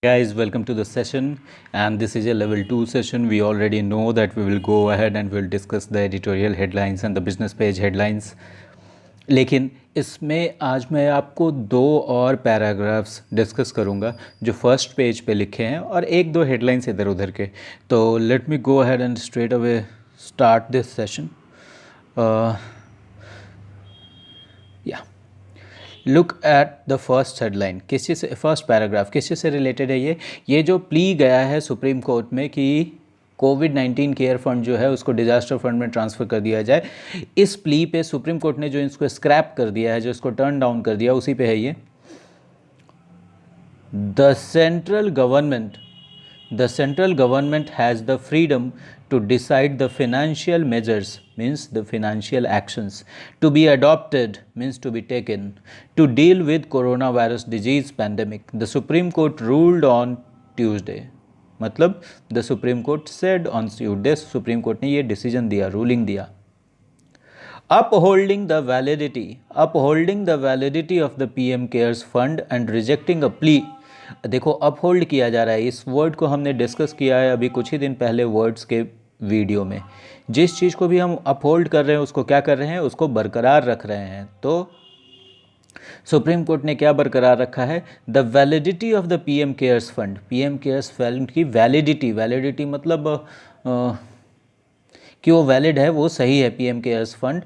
Guys, welcome to the session, and this is a level 2 session. We already know that we will go ahead and we'll discuss the editorial headlines and the business page headlines. लेकिन इसमें आज मैं आपको दो और paragraphs discuss करूंगा जो first page पे लिखे हैं और एक दो हेडलाइंस इधर उधर के. तो let me go ahead and straight away start this session. या look at the first headline. किस चीज़ से, फर्स्ट पैराग्राफ किस चीज़ से रिलेटेड है? ये जो प्ली गया है सुप्रीम कोर्ट में कि कोविड-19 केयर फंड जो है उसको डिजास्टर फंड में ट्रांसफ़र कर दिया जाए. इस प्ली पे सुप्रीम कोर्ट ने जो इसको स्क्रैप कर दिया है, जो इसको टर्न डाउन कर दिया, उसी पे है ये. The central government has the freedom to decide the financial measures, means the financial actions to be adopted, means to be taken to deal with coronavirus disease pandemic. The Supreme Court ruled on Tuesday. मतलब the Supreme Court said on Tuesday, Supreme Court ने ये decision दिया, ruling दिया. Upholding the validity of the PM Cares Fund and rejecting a plea. देखो uphold किया जा रहा है. इस वर्ड को हमने डिस्कस किया है अभी कुछ ही दिन पहले वर्ड्स के वीडियो में. जिस चीज़ को भी हम अपहोल्ड कर रहे हैं उसको क्या कर रहे हैं, उसको बरकरार रख रहे हैं. तो सुप्रीम कोर्ट ने क्या बरकरार रखा है? The validity of the PM Cares fund. PM Cares fund की वैलिडिटी मतलब कि वो वैलिड है, वो सही है PM Cares fund.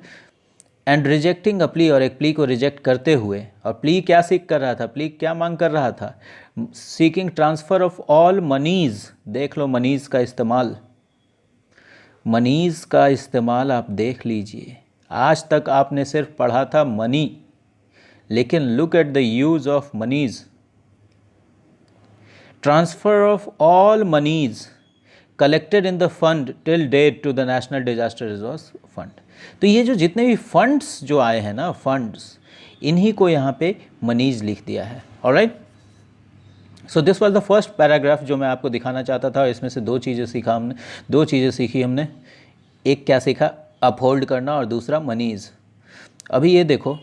And rejecting a plea, और एक प्ली को रिजेक्ट करते हुए. और प्ली क्या सीख कर रहा था, प्ली क्या मांग कर रहा था? Seeking transfer of all monies. देख लो मनीज़ का इस्तेमाल, मनीज़ का इस्तेमाल आप देख लीजिए. आज तक आपने सिर्फ पढ़ा था मनी, लेकिन look at the use of monies. Transfer of all monies collected in the fund till date to the national disaster resource fund. तो ये जो जितने भी फंड्स जो आए हैं ना, फंड्स, इन्हीं को यहाँ पे मनीज लिख दिया है. Alright, so this was the first paragraph जो मैं आपको दिखाना चाहता था. इसमें से दो चीज़ें सीखी हमने. एक क्या सीखा? अपहोल्ड करना, और दूसरा मनीज. अभी ये देखो,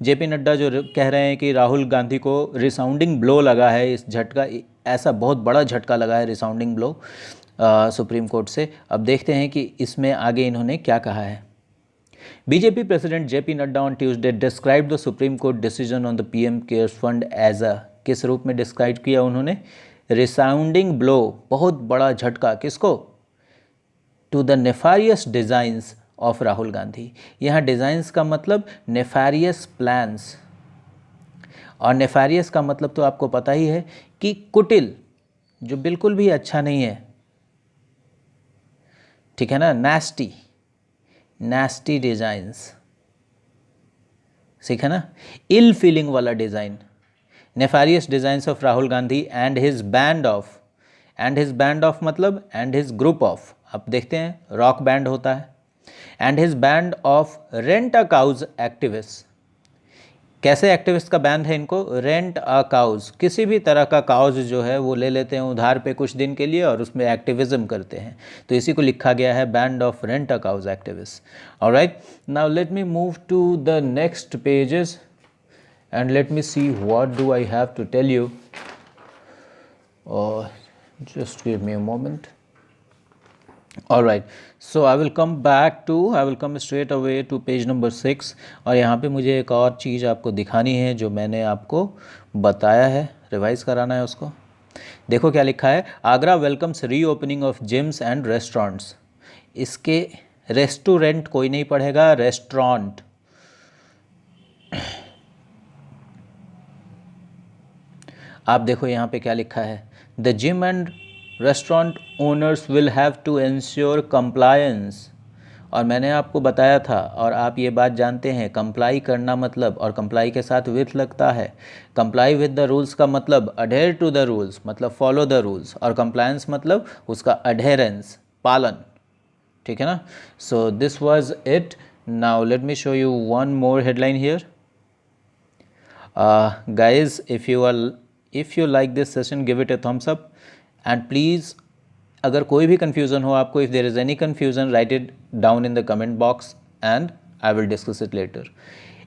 जेपी नड्डा जो कह रहे हैं कि राहुल गांधी को रिसाउंडिंग ब्लो लगा है, इस झटका, ऐसा बहुत बड़ा झटका लगा है, रिसाउंडिंग ब्लो सुप्रीम कोर्ट से. अब देखते हैं कि इसमें आगे इन्होंने क्या कहा है. BJP president JP Nadda on Tuesday describe the Supreme Court decision on the PM Cares fund as a, किस रूप में डिस्क्राइब किया उन्होंने? रिसाउंडिंग ब्लो, बहुत बड़ा झटका. किसको? To the nefarious designs of Rahul Gandhi. यहाँ डिज़ाइंस का मतलब नेफारियस प्लान्स, और नेफारियस का मतलब तो आपको पता ही है कि कुटिल, जो बिल्कुल भी अच्छा नहीं है, ठीक है ना. नास्टी डिज़ाइंस, सीखा ना. इल फीलिंग वाला design. Nefarious designs of Rahul Gandhi and his band of मतलब एंड हिज ग्रुप ऑफ. अब देखते हैं, रॉक बैंड होता है. And his band of rent a cause activist. कैसे एक्टिविस्ट का बैंड है इनको? रेंट अ काउज, किसी भी तरह का काउज जो है वो ले लेते हैं उधार पे कुछ दिन के लिए और उसमें एक्टिविज्म करते हैं. तो इसी को लिखा गया है band of rent a cause activist. Alright, now let me move to the next pages and let me see what do I have to tell you. Just give me a moment. Alright, so I will come straight away to page number 6. और यहाँ पे मुझे एक और चीज़ आपको दिखानी है जो मैंने आपको बताया है, रिवाइज़ कराना है उसको. देखो क्या लिखा है. Agra welcomes reopening of gyms and restaurants. इसके रेस्टोरेंट कोई नहीं पढ़ेगा, रेस्टोरेंट. आप देखो यहाँ पे क्या लिखा है. The gym and restaurant owners will have to ensure compliance. और मैंने आपको बताया था, और आप ये बात जानते हैं, कंप्लाई करना मतलब, और कंप्लाई के साथ विथ लगता है. कंप्लाई विद द रूल्स का मतलब अडेयर टू द रूल्स, मतलब फॉलो द रूल्स, और कंप्लायंस मतलब उसका अडेरेंस, पालन. ठीक है ना. So this was it. Now let me show you one more headline here. Guys, if you like this session, give it a thumbs up. And please, अगर कोई भी confusion हो आपको, if there is any confusion, write it down in the comment box and I will discuss it later.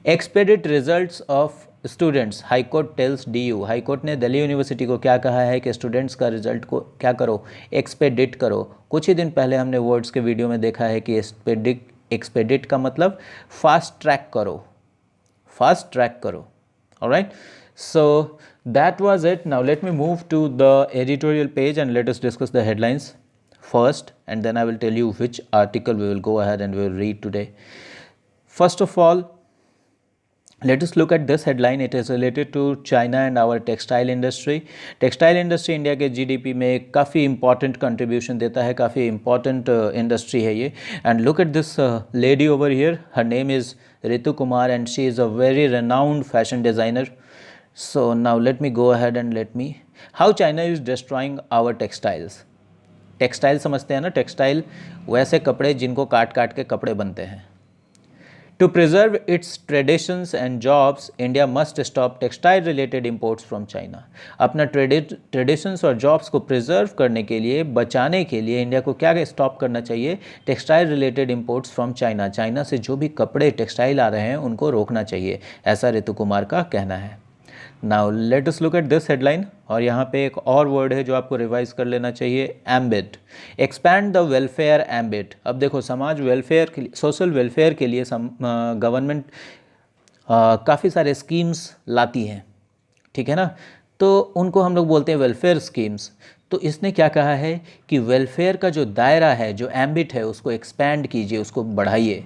Expedite results of students, high court tells DU, high court ने Delhi university को क्या कहा है कि स्टूडेंट्स का result को क्या करो, एक्सपेडिट करो। कुछ ही दिन पहले हमने वर्ड्स के वीडियो में देखा है कि एक्सपेडिट का मतलब फास्ट ट्रैक करो, फास्ट ट्रैक करो। Alright, so that was it. Now let me move to the editorial page and let us discuss the headlines first, and then I will tell you which article we will go ahead and we will read today. First of all, let us look at this headline. It is related to China and our textile industry. Textile industry India के GDP में काफ़ी important contribution देता है, काफ़ी important industry है ये. And look at this lady over here. Her name is Ritu Kumar and she is a very renowned fashion designer. So now let me go ahead and let me, how China is destroying our textiles. Textile समझते हैं ना, textile वैसे कपड़े जिनको काट काट के कपड़े बनते हैं। To preserve its traditions and jobs, India must stop textile related imports from China. अपना ट्रेडिशंस और जॉब्स को प्रिजर्व करने के लिए, बचाने के लिए इंडिया को क्या स्टॉप करना चाहिए? Textile related imports from China. China से जो भी कपड़े टेक्सटाइल आ रहे हैं उनको रोकना चाहिए, ऐसा रितु कुमार का कहना है। Now let us look at this headline, और यहाँ पे एक और वर्ड है जो आपको रिवाइज कर लेना चाहिए, ambit. Expand the welfare ambit. अब देखो, समाज वेलफेयर के लिए, सोशल वेलफेयर के लिए गवर्नमेंट काफ़ी सारे स्कीम्स लाती हैं, ठीक है ना, तो उनको हम लोग बोलते हैं वेलफेयर स्कीम्स। तो इसने क्या कहा है कि वेलफेयर का जो दायरा है, जो एम्बिट है, उसको एक्सपैंड कीजिए, उसको बढ़ाइए।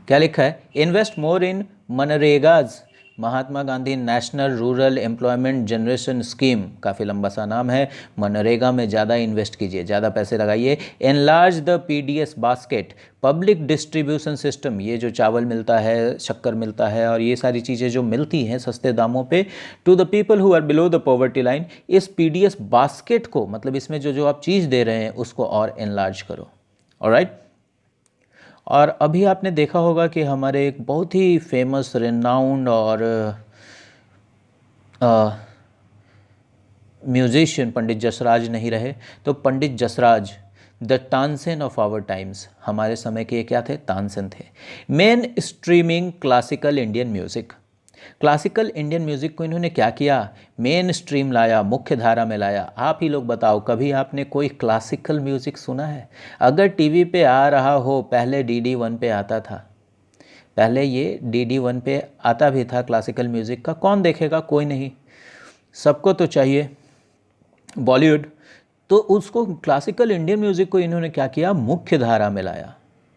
क्या लिखा है? Invest more in MGNREGA's, Mahatma Gandhi national rural employment generation scheme, काफ़ी लंबा सा नाम है। मनरेगा में ज़्यादा इन्वेस्ट कीजिए, ज़्यादा पैसे लगाइए। Enlarge the PDS basket, public distribution system, ये जो चावल मिलता है, शक्कर मिलता है और ये सारी चीज़ें जो मिलती हैं सस्ते दामों पे, to the people who are below the poverty line, इस PDS बास्केट को, मतलब इसमें जो जो आप चीज़ दे रहे हैं उसको और एनलार्ज करो। ऑलराइट, और अभी आपने देखा होगा कि हमारे एक बहुत ही फेमस, रेनाउंड और म्यूजिशियन पंडित जसराज नहीं रहे, तो Pandit Jasraj, the Tansen of our times, हमारे समय के क्या थे? तानसेन थे। Mainstreaming classical Indian music, classical Indian music को इन्होंने क्या किया? मेन स्ट्रीम लाया, मुख्य धारा में लाया। आप ही लोग बताओ, कभी आपने कोई क्लासिकल म्यूज़िक सुना है? अगर टीवी पे आ रहा हो, पहले DD1 पे आता था, पहले ये DD1 पे आता भी था क्लासिकल म्यूज़िक का, कौन देखेगा? कोई नहीं, सबको तो चाहिए बॉलीवुड। तो उसको, क्लासिकल इंडियन म्यूज़िक को इन्होंने क्या किया? मुख्य धारा में लाया,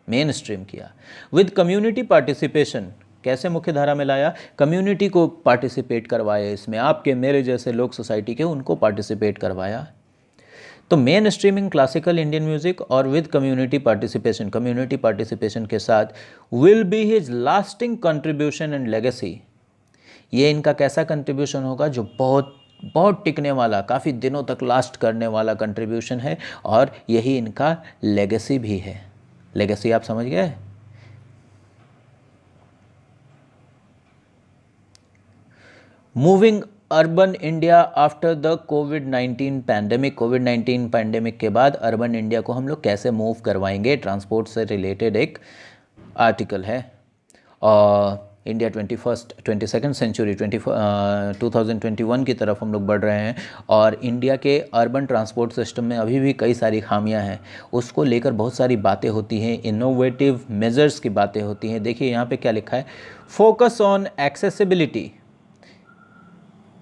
मेन स्ट्रीम किया। विद कम्युनिटी पार्टिसिपेशन, कैसे मुख्य धारा में लाया? कम्युनिटी को पार्टिसिपेट करवाया इसमें, आपके मेरे जैसे लोग सोसाइटी के, उनको पार्टिसिपेट करवाया। तो mainstreaming classical Indian music और with community participation, community participation के साथ, will be his lasting contribution and legacy, ये इनका कैसा कंट्रीब्यूशन होगा? जो बहुत बहुत टिकने वाला, काफ़ी दिनों तक लास्ट करने वाला कंट्रीब्यूशन है, और यही इनका लेगेसी भी है। लेगेसी आप समझ गए? Moving urban India after the covid pandemic, covid pandemic के बाद अर्बन इंडिया को हम लोग कैसे मूव करवाएंगे, ट्रांसपोर्ट से रिलेटेड एक आर्टिकल है। और इंडिया 22nd सेंचुरी 2021 की तरफ हम लोग बढ़ रहे हैं, और इंडिया के अर्बन ट्रांसपोर्ट सिस्टम में अभी भी कई सारी खामियां हैं, उसको लेकर बहुत सारी बातें होती हैं, इनोवेटिव मेजर्स की बातें होती हैं। देखिए यहाँ पे क्या लिखा है, फोकस ऑन एक्सेसिबिलिटी,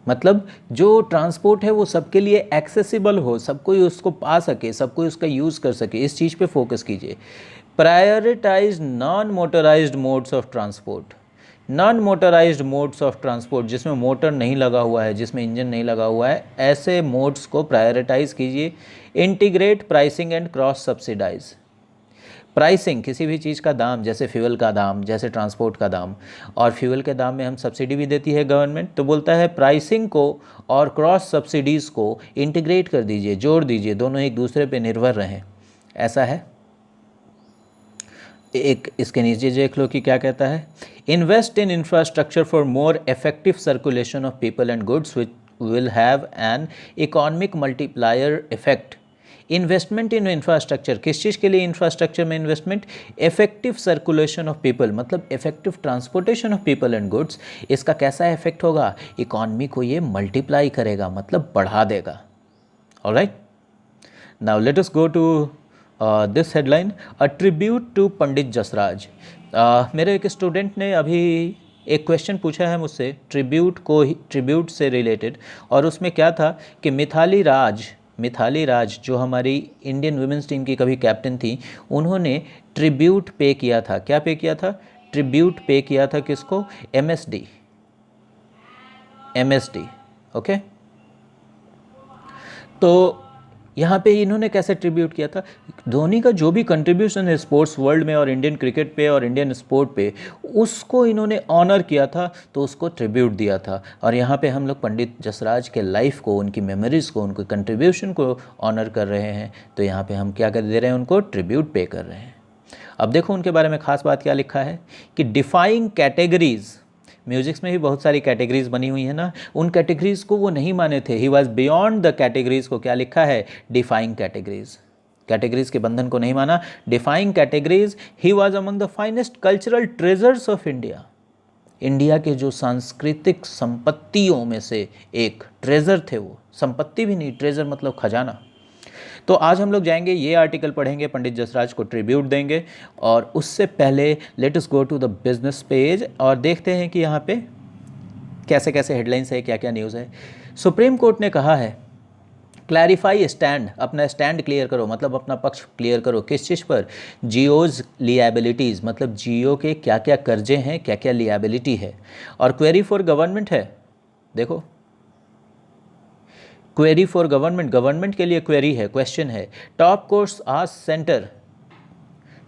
मतलब जो ट्रांसपोर्ट है वो सबके लिए एक्सेसिबल हो, सब कोई उसको पा सके, सब कोई उसका यूज़ कर सके, इस चीज़ पे फोकस कीजिए। Prioritise non motorised modes of transport, non motorised modes of transport, जिसमें मोटर नहीं लगा हुआ है, जिसमें इंजन नहीं लगा हुआ है, ऐसे मोड्स को प्रायोरिटाइज कीजिए। Integrate pricing and cross subsidise, pricing, किसी भी चीज़ का दाम, जैसे फ्यूल का दाम, जैसे ट्रांसपोर्ट का दाम, और फ्यूल के दाम में हम सब्सिडी भी देती है गवर्नमेंट, तो बोलता है प्राइसिंग को और क्रॉस सब्सिडीज़ को इंटीग्रेट कर दीजिए, जोड़ दीजिए, दोनों एक दूसरे पे निर्भर रहें, ऐसा है। एक इसके नीचे देख लो कि क्या कहता है, invest in infrastructure for more effective circulation of people and goods which will have an economic multiplier effect. Investment in infrastructure, किस चीज़ के लिए इंफ्रास्ट्रक्चर में investment? Effective circulation of people, मतलब effective transportation of people and goods. इसका कैसा effect होगा? Economy को ये मल्टीप्लाई करेगा, मतलब बढ़ा देगा। Alright, now let us go to this headline, a tribute to Pandit Jasraj. मेरे एक स्टूडेंट ने अभी एक क्वेश्चन पूछा है मुझसे ट्रिब्यूट से रिलेटेड, और उसमें क्या था कि मिथाली राज जो हमारी इंडियन वुमेंस टीम की कभी कैप्टन थी, उन्होंने ट्रिब्यूट पे किया था। क्या पे किया था? ट्रिब्यूट पे किया था। किसको? एमएसडी। ओके, तो यहाँ पे इन्होंने कैसे ट्रिब्यूट किया था? धोनी का जो भी कंट्रीब्यूशन है स्पोर्ट्स वर्ल्ड में और इंडियन क्रिकेट पे और इंडियन स्पोर्ट पे, उसको इन्होंने ऑनर किया था, तो उसको ट्रिब्यूट दिया था। और यहाँ पे हम लोग पंडित जसराज के लाइफ को, उनकी मेमोरीज़ को, उनके कंट्रीब्यूशन को ऑनर कर रहे हैं, तो यहाँ पे हम क्या कर दे रहे हैं? उनको ट्रिब्यूट पे कर रहे हैं। अब देखो उनके बारे में ख़ास बात क्या लिखा है कि डिफाइंग कैटेगरीज, म्यूजिक्स में भी बहुत सारी कैटेगरीज बनी हुई है ना, उन कैटेगरीज को वो नहीं माने थे। He was beyond the categories को क्या लिखा है? डिफाइंग कैटेगरीज, कैटेगरीज के बंधन को नहीं माना। Defying categories, he was among the finest cultural treasures of India. India के जो सांस्कृतिक संपत्तियों में से एक ट्रेजर थे वो, संपत्ति भी नहीं, ट्रेजर मतलब खजाना। तो आज हम लोग जाएंगे, ये आर्टिकल पढ़ेंगे, पंडित जसराज को ट्रिब्यूट देंगे, और उससे पहले let us go to the business page और देखते हैं कि यहाँ पे कैसे कैसे हेडलाइंस है, क्या क्या न्यूज़ है। सुप्रीम कोर्ट ने कहा है क्लैरिफाई स्टैंड, अपना स्टैंड क्लियर करो, मतलब अपना पक्ष क्लियर करो। किस चीज़ पर? जियोज लिएबिलिटीज़, मतलब जियो के क्या क्या कर्जे हैं, क्या क्या लिएबिलिटी है। और क्वेरी फॉर गवर्नमेंट है, देखो क्वेरी फॉर गवर्नमेंट, गवर्नमेंट के लिए क्वेरी है, क्वेश्चन है। टॉप कोर्ट्स आज सेंटर,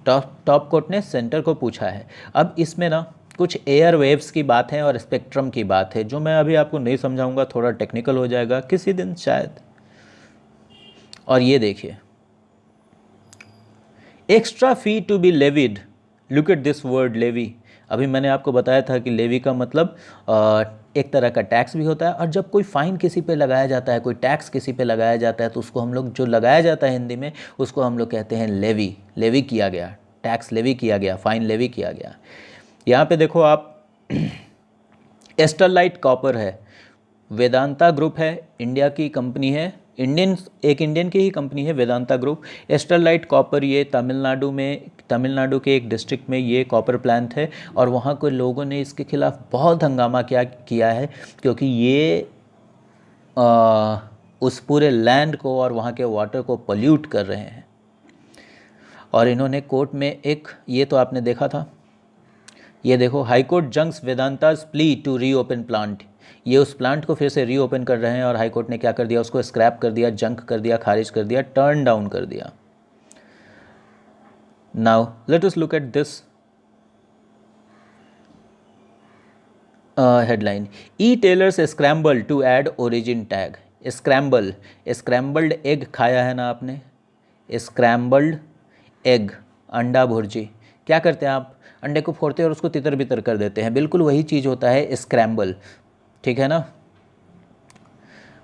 टॉप कोर्ट ने सेंटर को पूछा है। अब इसमें ना कुछ एयर वेव्स की बात है और स्पेक्ट्रम की बात है, जो मैं अभी आपको नहीं समझाऊंगा, थोड़ा टेक्निकल हो जाएगा किसी दिन शायद। और ये देखिए, extra fee to be levied, look at this word levy. अभी मैंने आपको बताया था कि लेवी का मतलब एक तरह का टैक्स भी होता है, और जब कोई फ़ाइन किसी पे लगाया जाता है, कोई टैक्स किसी पे लगाया जाता है, तो उसको हम लोग, जो लगाया जाता है हिंदी में, उसको हम लोग कहते हैं लेवी। लेवी किया गया, टैक्स लेवी किया गया, फ़ाइन लेवी किया गया। यहाँ पे देखो आप, स्टरलाइट कॉपर है, वेदांता ग्रुप है, इंडिया की कंपनी है, एक इंडियन की ही कंपनी है वेदांता ग्रुप। स्टरलाइट कॉपर, ये तमिलनाडु के एक डिस्ट्रिक्ट में ये कॉपर प्लांट है, और वहाँ के लोगों ने इसके खिलाफ बहुत हंगामा किया है, क्योंकि ये उस पूरे लैंड को और वहाँ के वाटर को पोल्यूट कर रहे हैं। और इन्होंने कोर्ट में एक, ये तो आपने देखा था, ये देखो, high court junks Vedanta's plea to reopen plant, ये उस प्लांट को फिर से रीओपन कर रहे हैं, और हाईकोर्ट ने क्या कर दिया? उसको स्क्रैप कर दिया, जंक कर दिया, खारिज कर दिया, टर्न डाउन कर दिया। Now let us look at this headline, e-tailers scramble to add origin tag. Scrambled egg खाया है ना आपने? स्क्रैम्बल्ड एग, अंडा भुर्जी। क्या करते हैं आप? अंडे को फोड़ते हैं और उसको तितर बितर कर देते हैं, बिल्कुल वही चीज़ होता है स्क्रैम्बल, ठीक है ना।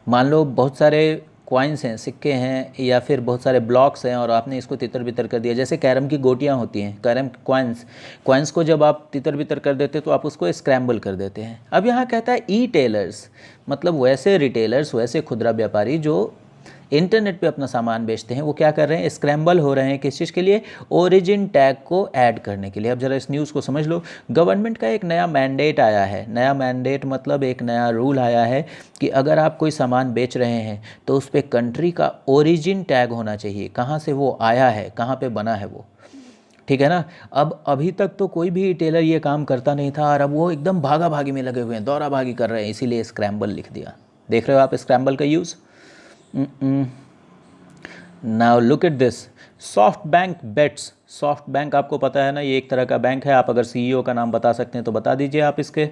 मान लो बहुत सारे कॉइन्स हैं, सिक्के हैं, या फिर बहुत सारे ब्लॉक्स हैं, और आपने इसको तितर बितर कर दिया। जैसे कैरम की गोटियां होती हैं, कैरम कॉइन्स को जब आप तितर बितर कर देते तो आप उसको स्क्रैम्बल कर देते हैं। अब यहाँ कहता है ई टेलर्स, मतलब वैसे रिटेलर्स, वैसे खुदरा व्यापारी जो इंटरनेट पे अपना सामान बेचते हैं, वो क्या कर रहे हैं? स्क्रैम्बल हो रहे हैं। किस चीज़ के लिए? ओरिजिन टैग को ऐड करने के लिए। अब ज़रा इस न्यूज़ को समझ लो। गवर्नमेंट का एक नया मैंडेट आया है, नया मैंडेट मतलब एक नया रूल आया है कि अगर आप कोई सामान बेच रहे हैं तो उस पर कंट्री का ओरिजिन टैग होना चाहिए, कहाँ से वो आया है, कहाँ पर बना है वो, ठीक है ना। अब अभी तक तो कोई भी टेलर ये काम करता नहीं था, और अब वो एकदम भागा भागी में लगे हुए हैं, दौड़ा भागी कर रहे हैं, इसीलिए स्क्रैम्बल लिख दिया। देख रहे हो आप स्क्रैम्बल का use. Now look at this, SoftBank bets. SoftBank आपको पता है ना, ये एक तरह का बैंक है। आप अगर सीईओ का नाम बता सकते हैं तो बता दीजिए आप इसके।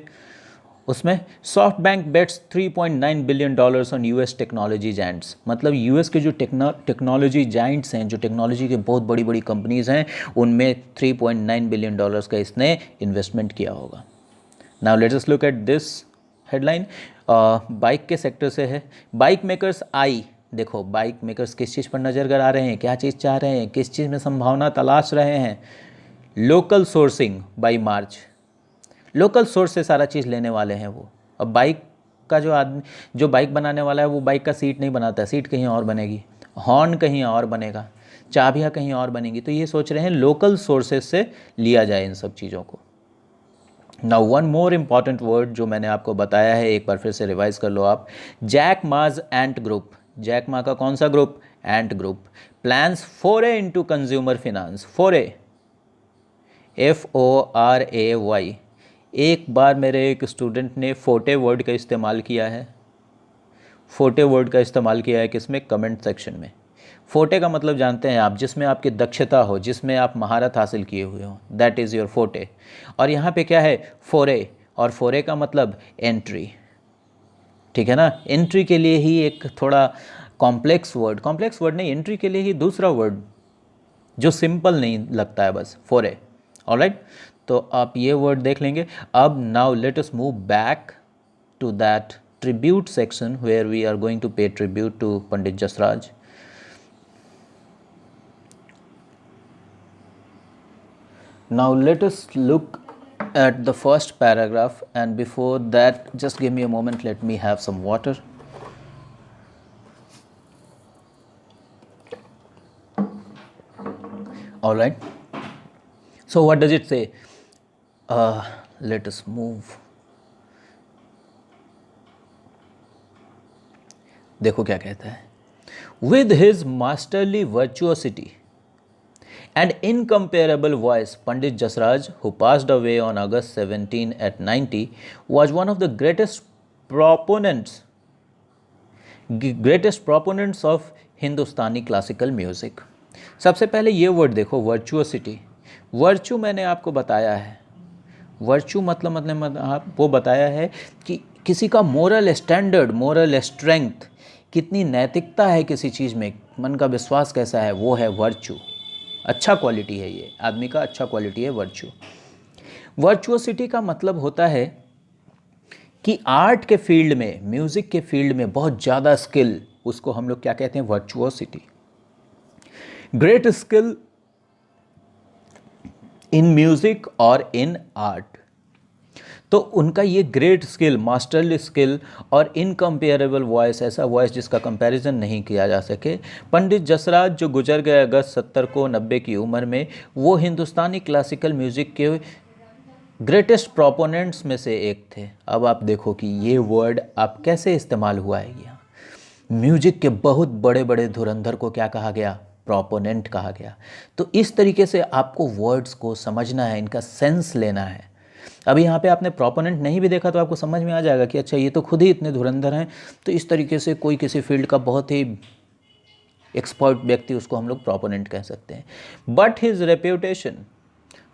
उसमें SoftBank bets $3.9 billion on US technology giants, मतलब यूएस के जो टेक्नोलॉजी जाइंट्स हैं, जो टेक्नोलॉजी के बहुत बड़ी बड़ी कंपनीज़ हैं, उनमें $3.9 बिलियन का इसने इन्वेस्टमेंट किया होगा। Now let us look at this headline, bike के सेक्टर से है। बाइक मेकर्स आई देखो बाइक मेकर्स किस चीज़ पर नज़र कर आ रहे हैं, क्या चीज़ चाह रहे हैं, किस चीज़ में संभावना तलाश रहे हैं? Local sourcing by March, local source से सारा चीज़ लेने वाले हैं वो। अब बाइक का जो आदमी, जो बाइक बनाने वाला है, वो बाइक का सीट नहीं बनाता है, सीट कहीं और बनेगी, हॉर्न कहीं और बनेगा, चाबियाँ कहीं और बनेंगी। तो ये सोच रहे हैं लोकल सोर्सेज से लिया जाए इन सब चीज़ों को। Now one more important word जो मैंने आपको बताया है, एक बार फिर से रिवाइज कर लो आप। जैक माज एंट ग्रुप, जैक मा का कौन सा ग्रुप? Ant group. प्लान्स फोरे इनटू कंज्यूमर फिनांस, फोरे FORAY। एक बार मेरे एक स्टूडेंट ने फोटे वर्ड का इस्तेमाल किया है, फोटे वर्ड का इस्तेमाल किया है किसमें? कमेंट सेक्शन में। फोटे का मतलब जानते हैं आप, जिसमें आपकी दक्षता हो, जिसमें आप महारत हासिल किए हुए हो, दैट इज़ योर फोटे। और यहाँ पे क्या है? फोरे, और फोरे का मतलब एंट्री, ठीक है ना? एंट्री के लिए ही एक थोड़ा कॉम्प्लेक्स वर्ड नहीं, एंट्री के लिए ही दूसरा वर्ड जो सिंपल नहीं लगता है, बस फोरे। ऑलराइट, तो आप ये वर्ड देख लेंगे। अब now let us move back to that tribute section where we are going to pay tribute to Pandit Jasraj. Now let us look at the first paragraph, and before that just give me a moment, let me have some water. All right, so what does it say? Let us move. देखो क्या कहता है। With his masterly virtuosity and incomparable voice, Pandit Jasraj, who passed away on August 17 at 90, was one of the greatest proponents of Hindustani classical music. सबसे पहले ये word देखो, वर्चुअसिटी। Virtue मैंने आपको बताया है, वर्चू मतलब आप वो बताया है कि किसी का मोरल स्टैंडर्ड, मोरल स्ट्रेंथ, कितनी नैतिकता है किसी चीज़ में, मन का विश्वास कैसा है, वो है वर्चू। अच्छा क्वालिटी है ये, आदमी का अच्छा क्वालिटी है वर्चू। वर्चुअसिटी का मतलब होता है कि आर्ट के फील्ड में, म्यूज़िक के फील्ड में बहुत ज़्यादा स्किल, उसको हम लोग क्या कहते हैं? वर्चुअसिटी। ग्रेट स्किल इन म्यूज़िक और इन आर्ट। तो उनका ये ग्रेट स्किल, मास्टरली स्किल और इनकम्पेरेबल वॉइस, ऐसा वॉइस जिसका कंपैरिजन नहीं किया जा सके। पंडित जसराज जो गुजर गए अगस्त 70 को 90 की उम्र में, वो हिंदुस्तानी क्लासिकल म्यूज़िक के ग्रेटेस्ट प्रोपोनेंट्स में से एक थे। अब आप देखो कि ये वर्ड आप कैसे इस्तेमाल हुआ है यहाँ। म्यूजिक के बहुत बड़े बड़े धुरंधर को क्या कहा गया? प्रोपोनेंट कहा गया। तो इस तरीके से आपको वर्ड्स को समझना है, इनका सेंस लेना है। अभी यहाँ पे आपने प्रोपोनेंट नहीं भी देखा तो आपको समझ में आ जाएगा कि अच्छा ये तो खुद ही इतने धुरंधर हैं, तो इस तरीके से कोई किसी फील्ड का बहुत ही एक्सपर्ट व्यक्ति, उसको हम लोग प्रोपोनेंट कह सकते हैं। But his reputation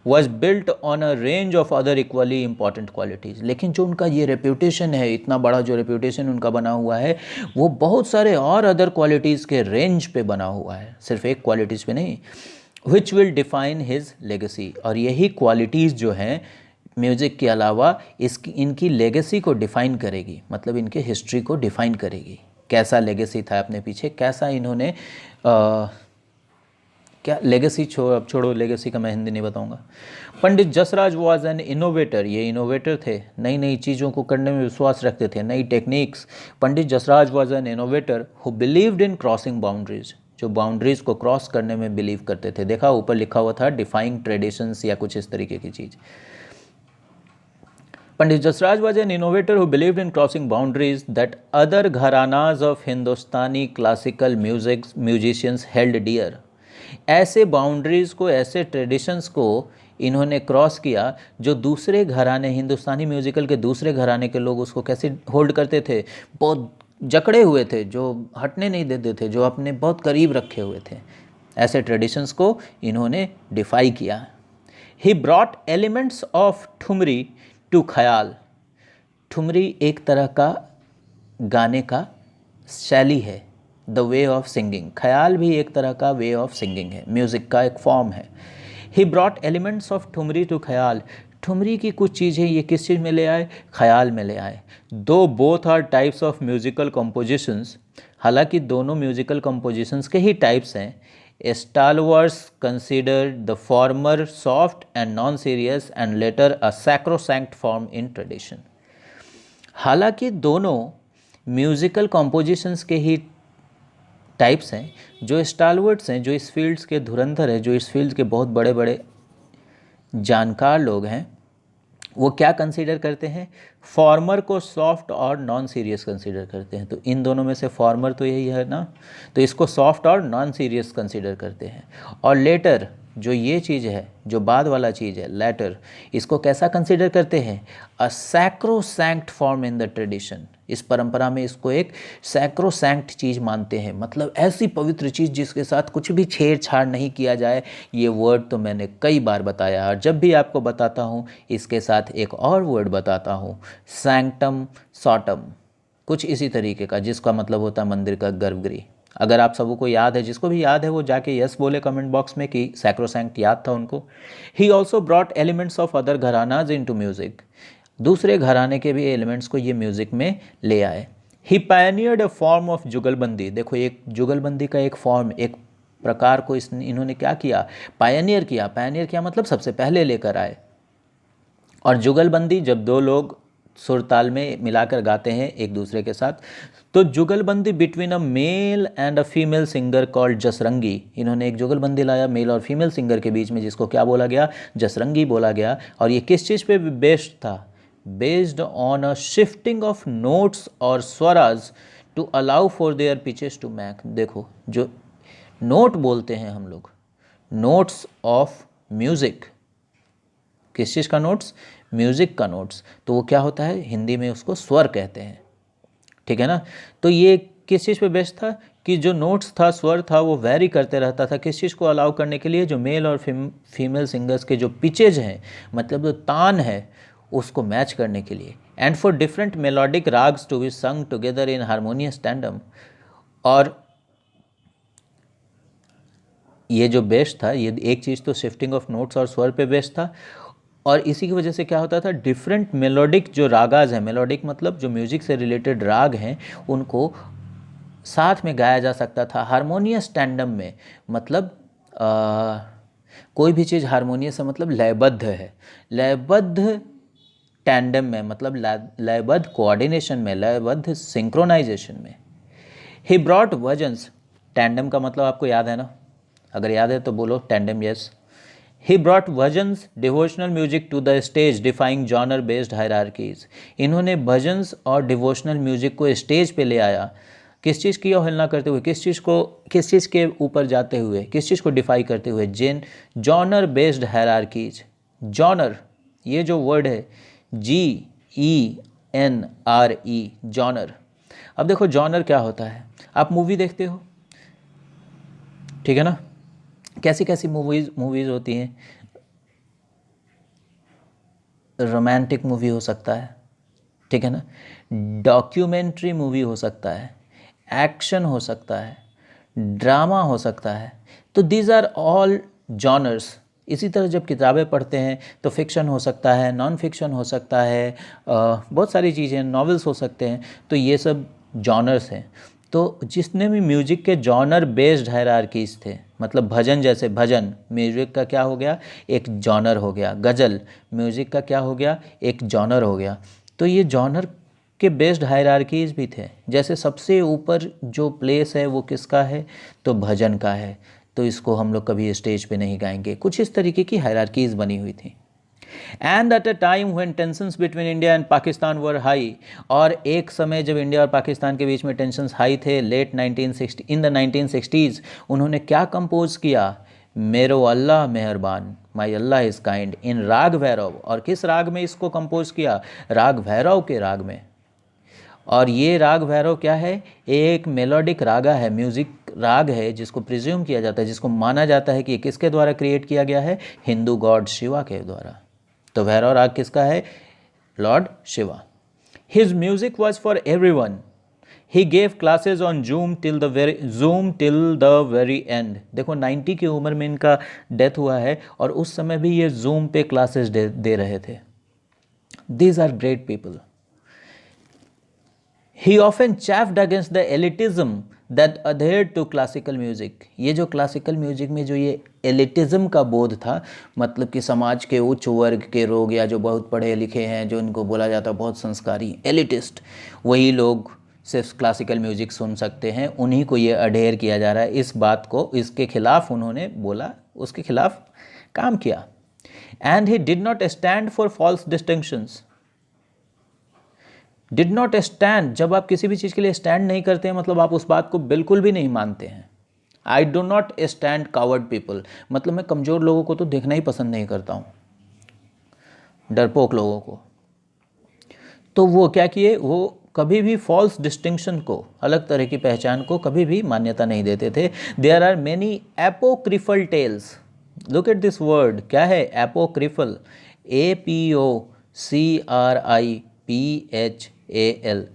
was built on a range of other equally important qualities। लेकिन जो उनका ये रेप्यूटेशन है, इतना बड़ा जो रेप्यूटेशन उनका बना हुआ है, वो बहुत सारे और अदर क्वालिटीज़ के रेंज पे बना हुआ है, सिर्फ एक क्वालिटीज़ पे नहीं। which will define his legacy। और यही क्वालिटीज़ जो हैं म्यूज़िक के अलावा इनकी लेगेसी को डिफ़ाइन करेगी, मतलब इनके हिस्ट्री को डिफ़ाइन करेगी। कैसा लेगेसी था अपने पीछे, कैसा इन्होंने क्या लेगेसी छोड़ो, लेगेसी का मैं हिंदी नहीं बताऊंगा। Pandit Jasraj was an innovator, ये इनोवेटर थे, नई नई चीज़ों को करने में विश्वास रखते थे, नई techniques. Pandit Jasraj was an innovator who believed in crossing boundaries, जो बाउंड्रीज को क्रॉस करने में बिलीव करते थे। देखा ऊपर लिखा हुआ था डिफाइंग ट्रेडिशंस या कुछ इस तरीके की चीज़। Pandit Jasraj was an innovator who believed in crossing boundaries that other gharanas of Hindustani classical musicians held dear। ऐसे बाउंड्रीज को, ऐसे ट्रेडिशंस को इन्होंने क्रॉस किया जो दूसरे घराने, हिंदुस्तानी म्यूजिकल के दूसरे घराने के लोग उसको कैसे होल्ड करते थे, बहुत जकड़े हुए थे, जो हटने नहीं देते थे, जो अपने बहुत करीब रखे हुए थे। ऐसे ट्रेडिशंस को इन्होंने डिफाई किया। He brought elements of thumri to khayal. Thumri एक तरह का गाने का शैली है, द वे ऑफ सिंगिंग। ख्याल भी एक तरह का वे ऑफ सिंगिंग है, म्यूज़िक का एक फॉर्म है। He brought elements of thumri to khayal. Thumri की कुछ चीज़ें ये किस चीज़ में ले आए? ख्याल में ले आए। Though both are types of musical compositions, हालांकि दोनों म्यूजिकल कंपोजिशंस के ही टाइप्स हैं, stalwarts considered the former soft and non serious and latter a sacrosanct form in tradition. हालांकि दोनों म्यूजिकल कंपोजिशंस के ही टाइप्स हैं, जो स्टालवर्ड्स हैं, जो इस फील्ड्स के धुरंधर हैं, जो इस फील्ड के बहुत बड़े बड़े जानकार लोग हैं, वो क्या कंसीडर करते हैं, फॉर्मर को सॉफ्ट और नॉन सीरियस कंसीडर करते हैं। तो इन दोनों में से फॉर्मर तो यही है ना, तो इसको सॉफ्ट और नॉन सीरियस कंसीडर करते हैं। और लेटर जो ये चीज़ है, जो बाद वाला चीज़ है लेटर, इसको कैसा कंसीडर करते हैं, a sacrosanct form in the tradition. इस परंपरा में इसको एक सैक्रोसैंक्ट चीज़ मानते हैं, मतलब ऐसी पवित्र चीज़ जिसके साथ कुछ भी छेड़छाड़ नहीं किया जाए। ये वर्ड तो मैंने कई बार बताया, और जब भी आपको बताता हूँ इसके साथ एक और वर्ड बताता हूँ, सैंक्टम सॉटम, कुछ इसी तरीके का, जिसका मतलब होता है मंदिर का गर्भगृह। अगर आप सबको याद है, जिसको भी याद है वो जाके यस बोले कमेंट बॉक्स में कि सैक्रोसैंक्ट याद था उनको। He also brought elements of other gharanas into music, दूसरे घराने के भी एलिमेंट्स को ये म्यूज़िक में ले आए। ही पायनियर्ड अ फॉर्म ऑफ जुगलबंदी, देखो एक जुगलबंदी का एक फॉर्म, एक प्रकार को इन्होंने क्या किया, पायनियर किया। पायनियर किया मतलब सबसे पहले लेकर आए। और जुगलबंदी जब दो लोग सुर ताल में मिलाकर गाते हैं एक दूसरे के साथ, तो jugalbandi between a male and a female singer called Jasrangi, इन्होंने एक जुगलबंदी लाया मेल और फीमेल सिंगर के बीच में, जिसको क्या बोला गया, जसरंगी बोला गया। और ये किस चीज़ पे बेस्ड था, based on a shifting of notes और swaras to allow for their pitches to match. देखो जो नोट बोलते हैं हम लोग, नोट्स ऑफ म्यूज़िक, किस चीज़ का नोट्स, म्यूज़िक का नोट्स, तो वो क्या होता है, हिंदी में उसको स्वर कहते हैं, ठीक है ना। तो ये किस चीज़ पे बेस्ड था कि जो नोट्स था, स्वर था, वो वैरी करते रहता था, किस चीज़ को अलाउ करने के लिए, जो मेल और फीमेल सिंगर्स के जो पिचेज हैं, मतलब जो तान है, उसको मैच करने के लिए। And for different melodic ragas to be sung together in harmonious tandem. और ये जो बेस्ड था, ये एक चीज़ तो शिफ्टिंग ऑफ नोट्स और स्वर पे बेस्ड था, और इसी की वजह से क्या होता था, डिफरेंट मेलोडिक जो रागाज हैं, मेलोडिक मतलब जो म्यूज़िक से रिलेटेड राग हैं, उनको साथ में गाया जा सकता था हारमोनियस टैंडम में। मतलब कोई भी चीज़ हारमोनियस है मतलब लयबद्ध है, लयबद्ध टैंडम में मतलब लयबद्ध कोऑर्डिनेशन में, लयबद्ध सिंक्रोनाइजेशन में। ही ब्रॉट भजन्स, टैंडम का मतलब आपको याद है ना, अगर याद है तो बोलो tandem yes. He brought bhajans devotional music to the stage defying genre based hierarchies. इन्होंने भजन्स और डिवोशनल म्यूजिक को स्टेज पे ले आया, किस चीज़ की अवहेलना करते हुए, किस चीज़ के ऊपर जाते हुए, किस चीज़ को डिफाई करते हुए, जॉनर बेस्ड हायरार्कीज। जॉनर, ये जो वर्ड है GENRE, जॉनर। अब देखो जॉनर क्या होता है, आप मूवी देखते हो, ठीक है ना, कैसी कैसी मूवीज़ होती हैं, रोमांटिक मूवी हो सकता है, ठीक है ना, डॉक्यूमेंट्री मूवी हो सकता है, एक्शन हो सकता है, ड्रामा हो सकता है। तो दीज आर ऑल जॉनर्स। इसी तरह जब किताबें पढ़ते हैं तो फिक्शन हो सकता है, नॉन फिक्शन हो सकता है, बहुत सारी चीज़ें, नॉवेल्स हो सकते हैं, तो ये सब जॉनर्स हैं। तो जितने भी म्यूजिक के जॉनर बेस्ड हायरार्कीज थे, मतलब भजन, जैसे भजन म्यूजिक का क्या हो गया, एक जॉनर हो गया, गज़ल म्यूजिक का क्या हो गया, एक जॉनर हो गया। तो ये जॉनर के बेस्ड हायरार्कीज भी थे। जैसे सबसे ऊपर जो प्लेस है वो किसका है, तो भजन का है, तो इसको हम लोग कभी स्टेज पे नहीं गाएंगे। कुछ इस तरीके की हायरार्कीज बनी हुई थी। And at a time when tensions between India and Pakistan were high, और एक समय जब इंडिया और पाकिस्तान के बीच में टेंशंस हाई थे, लेट 1960, इन द 1960s, उन्होंने क्या कंपोज किया, मेरो अल्लाह मेहरबान, माई अल्लाह इज़ काइंड, इन राग भैरव। और किस राग में इसको कंपोज किया, राग भैरव के राग में। और ये राग भैरव क्या है, एक मेलोडिक रागा है, म्यूज़िक राग है, जिसको प्रिज्यूम किया जाता है, जिसको माना जाता है कि ये किसके द्वारा क्रिएट किया गया है, हिंदू गॉड शिवा के द्वारा। तो भैरव राग किसका है, Lord Shiva. His music was for everyone. He gave classes on zoom till the very and. देखो 90 की उम्र में इनका डेथ हुआ है, और उस समय भी ये जूम पे क्लासेस दे रहे थे। These are great people. He often chaffed against the elitism that adhered to classical music. ये जो क्लासिकल म्यूजिक में जो ये एलिटिज्म का बोध था, मतलब कि समाज के उच्च वर्ग के लोग या जो बहुत पढ़े लिखे हैं, जो इनको बोला जाता है बहुत संस्कारी एलिटिस्ट, वही लोग सिर्फ क्लासिकल म्यूजिक सुन सकते हैं, उन्हीं को ये अडेयर किया जा रहा है। इस बात को, इसके खिलाफ उन्होंने बोला, उसके खिलाफ काम किया। And he did not stand for false distinctions. Did not stand, जब आप किसी भी चीज़ के लिए स्टैंड नहीं करते हैं मतलब आप उस बात को बिल्कुल भी नहीं मानते हैं। I do not stand coward people, मतलब मैं कमज़ोर लोगों को तो देखना ही पसंद नहीं करता हूँ, डरपोक लोगों को। तो वो क्या किए, वो कभी भी फॉल्स डिस्टिंक्शन को, अलग तरह की पहचान को कभी भी मान्यता नहीं देते थे। There are many apocryphal tales. Look at this word, क्या है एपोक्रिफल? APOCRIPHAL,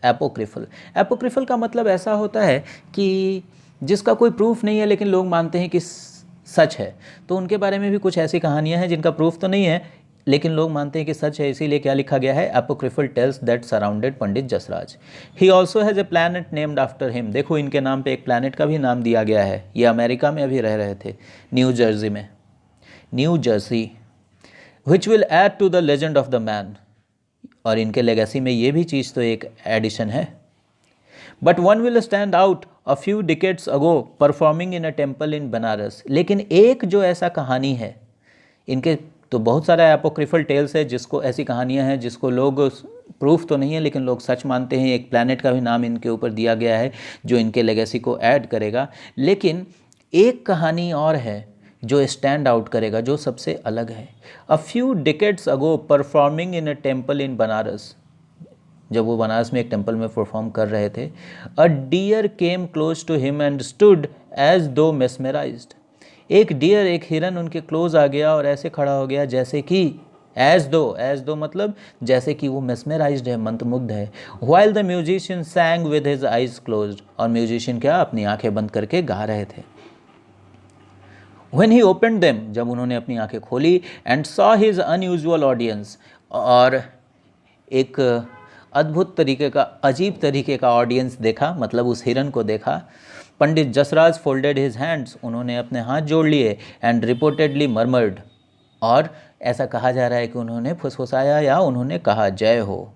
एपोक्रिफल। एपोक्रिफल का मतलब ऐसा होता है कि जिसका कोई प्रूफ नहीं है लेकिन लोग मानते हैं कि सच है। तो उनके बारे में भी कुछ ऐसी कहानियां हैं जिनका प्रूफ तो नहीं है लेकिन लोग मानते हैं कि सच है, इसीलिए क्या लिखा गया है, apocryphal tales that surrounded Pandit Jasraj. He also has a planet named after him. देखो इनके नाम पे एक प्लैनेट का भी नाम दिया गया है। ये अमेरिका में अभी रह रहे थे, न्यू जर्सी में, New Jersey, which will add to the legend of the man. और इनके लेगेसी में ये भी चीज़ तो एक एडिशन है। But one will stand out a few decades ago performing in a temple in Banaras. लेकिन एक जो ऐसा कहानी है, इनके तो बहुत सारा एपोक्रिफल टेल्स है जिसको, ऐसी कहानियां हैं जिसको लोग, प्रूफ तो नहीं है लेकिन लोग सच मानते हैं। एक प्लैनेट का भी नाम इनके ऊपर दिया गया है जो इनके लेगेसी को ऐड करेगा। लेकिन एक कहानी और है जो स्टैंड आउट करेगा, जो सबसे अलग है। A few decades ago performing in a temple in Banaras, जब वो बनारस में एक टेम्पल में परफॉर्म कर रहे थे, a deer came close to him and stood as though mesmerised. एक डियर, एक हिरन उनके क्लोज आ गया और ऐसे खड़ा हो गया जैसे कि, एज दो मतलब जैसे कि वो मेस्मेराइज्ड है, मंत्रमुग्ध है। While the musician सैंग with his eyes closed, और म्यूजिशियन क्या, अपनी आंखें बंद करके गा रहे थे। व्हेन ही ओपनड देम, जब उन्होंने अपनी आंखें खोली, and saw his unusual audience, और एक अद्भुत तरीके का, अजीब तरीके का ऑडियंस देखा, मतलब उस हिरन को देखा। Pandit Jasraj folded his hands, उन्होंने अपने हाथ जोड़ लिए, एंड रिपोर्टेडली मर्मर्ड, और ऐसा कहा जा रहा है कि उन्होंने फुसफुसाया या उन्होंने कहा, जय हो।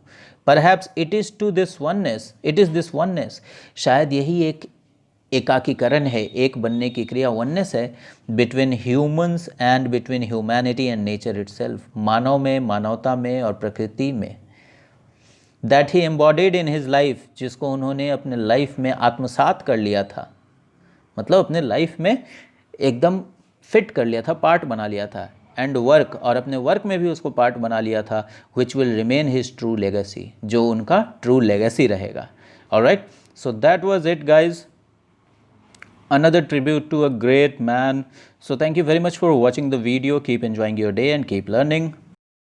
Perhaps it is to this oneness, it is this oneness, शायद यही एक एकाकीकरण है, एक बनने की क्रिया, वननेस है, between humans and between humanity and nature itself, मानव में, मानवता में और प्रकृति में। That he embodied in his life, जिसको उन्होंने अपने लाइफ में आत्मसात कर लिया था, मतलब अपने लाइफ में एकदम फिट कर लिया था, पार्ट बना लिया था। एंड वर्क, और अपने वर्क में भी उसको पार्ट बना लिया था। Which will remain his true legacy, जो उनका ट्रू लेगेसी रहेगा। Alright, so that was it guys, another tribute to a great man. So thank you very much for watching the video. Keep enjoying your day and keep learning.